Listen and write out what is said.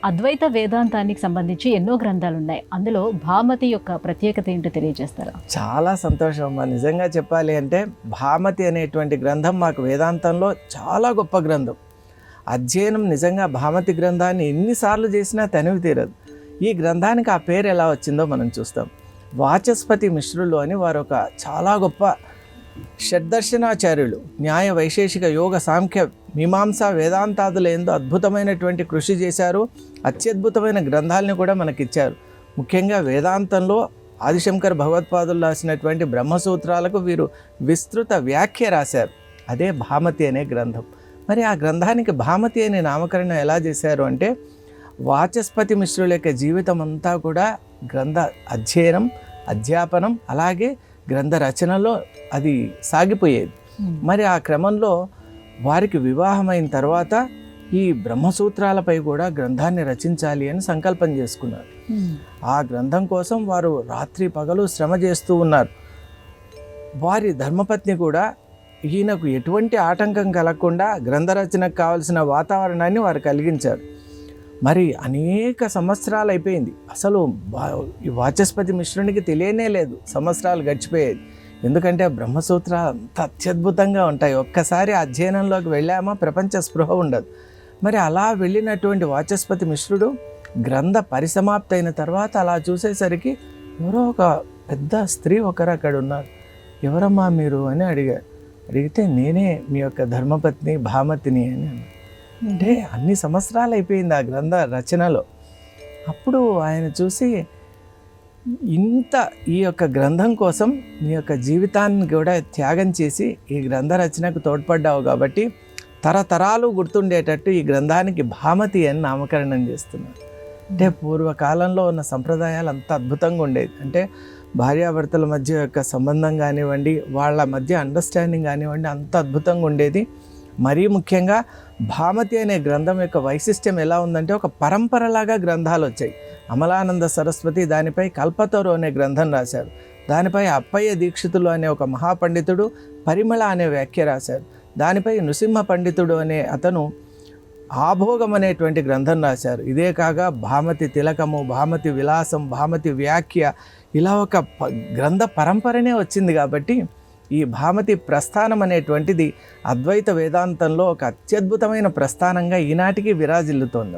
అద్వైత వేదాంతానికి సంబంధించి ఎన్నో గ్రంథాలున్నాయి. అందులో భామతి యొక్క ప్రత్యేకత ఏంటో తెలియజేస్తారా? చాలా సంతోషం అమ్మా. నిజంగా చెప్పాలి అంటే భామతి అనేటువంటి గ్రంథం మాకు వేదాంతంలో చాలా గొప్ప గ్రంథం. అధ్యయనం నిజంగా భామతి గ్రంథాన్ని ఎన్నిసార్లు చేసినా తనివి తీరదు. ఈ గ్రంథానికి ఆ పేరు ఎలా వచ్చిందో మనం చూస్తాం. వాచస్పతి మిశ్రులు అని వారు ఒక చాలా గొప్ప షడ్దర్శనాచార్యులు. న్యాయ వైశేషిక యోగ సాంఖ్య మీమాంస వేదాంతాదుల ఎందు అద్భుతమైనటువంటి కృషి చేశారు. అత్యద్భుతమైన గ్రంథాలని కూడా మనకిచ్చారు. ముఖ్యంగా వేదాంతంలో ఆదిశంకర భగవత్పాదులు రాసినటువంటి బ్రహ్మసూత్రాలకు వీరు విస్తృత వ్యాఖ్య రాశారు. అదే భామతి అనే గ్రంథం. మరి ఆ గ్రంథానికి భామతి అనే నామకరణం ఎలా చేశారు అంటే, వాచస్పతి మిశ్రుల యొక్క జీవితం అంతా కూడా గ్రంథ అధ్యయనం, అధ్యాపనం, అలాగే గ్రంథ రచనలో అది సాగిపోయేది. మరి ఆ క్రమంలో వారికి వివాహమైన తర్వాత ఈ బ్రహ్మసూత్రాలపై కూడా గ్రంథాన్ని రచించాలి అని సంకల్పం చేసుకున్నారు. ఆ గ్రంథం కోసం వారు రాత్రి పగలు శ్రమ చేస్తూ ఉన్నారు. వారి ధర్మపత్ని కూడా ఈయనకు ఎటువంటి ఆటంకం కలగకుండా గ్రంథ రచనకు కావలసిన వాతావరణాన్ని వారు కలిగించారు. మరి అనేక సంవత్సరాలు అయిపోయింది. అసలు ఈ వాచస్పతి మిశ్రునికి తెలియనే లేదు, సంవత్సరాలు గడిచిపోయేది. ఎందుకంటే బ్రహ్మసూత్రాలు అంత అత్యద్భుతంగా ఉంటాయి. ఒక్కసారి అధ్యయనంలోకి వెళ్ళామా ప్రపంచ స్పృహ ఉండదు. మరి అలా వెళ్ళినటువంటి వాచస్పతి మిశ్రుడు గ్రంథ పరిసమాప్తి అయిన తర్వాత అలా చూసేసరికి ఎవరో ఒక పెద్ద స్త్రీ ఒకరు అక్కడ ఉన్నారు. ఎవరమ్మా మీరు అని అడిగారు. అడిగితే నేనే మీ యొక్క ధర్మపత్ని భామతిని అని అన్నారు. అంటే అన్ని సంవత్సరాలు అయిపోయింది ఆ గ్రంథ రచనలో. అప్పుడు ఆయన చూసి, ఇంత ఈ యొక్క గ్రంథం కోసం నీ యొక్క జీవితాన్ని కూడా త్యాగం చేసి ఈ గ్రంథ రచనకు తోడ్పడ్డావు కాబట్టి తరతరాలు గుర్తుండేటట్టు ఈ గ్రంథానికి భామతి అని నామకరణం చేస్తున్నారు. అంటే పూర్వకాలంలో ఉన్న సంప్రదాయాలు అంత అద్భుతంగా ఉండేది. అంటే భార్యాభర్తల మధ్య యొక్క సంబంధం కానివ్వండి, వాళ్ళ మధ్య అండర్స్టాండింగ్ కానివ్వండి, అంత అద్భుతంగా ఉండేది. మరీ ముఖ్యంగా భామతి అనే గ్రంథం యొక్క వైశిష్ట్యం ఎలా ఉందంటే, ఒక పరంపరలాగా గ్రంథాలు వచ్చాయి. అమలానంద సరస్వతి దానిపై కల్పతరు అనే గ్రంథం రాశారు. దానిపై అప్పయ్య దీక్షితులు అనే ఒక మహాపండితుడు పరిమళ అనే వ్యాఖ్య రాశారు. దానిపై నృసింహ పండితుడు అనే అతను ఆభోగం అనేటువంటి గ్రంథం రాశారు. ఇదే కాగా భామతి తిలకము, భామతి విలాసం, భామతి వ్యాఖ్య, ఇలా ఒక గ్రంథ పరంపరనే వచ్చింది. కాబట్టి ఈ భామతి ప్రస్థానం అనేటువంటిది అద్వైత వేదాంతంలో ఒక అత్యద్భుతమైన ప్రస్థానంగా ఈనాటికి విరాజిల్లుతోంది.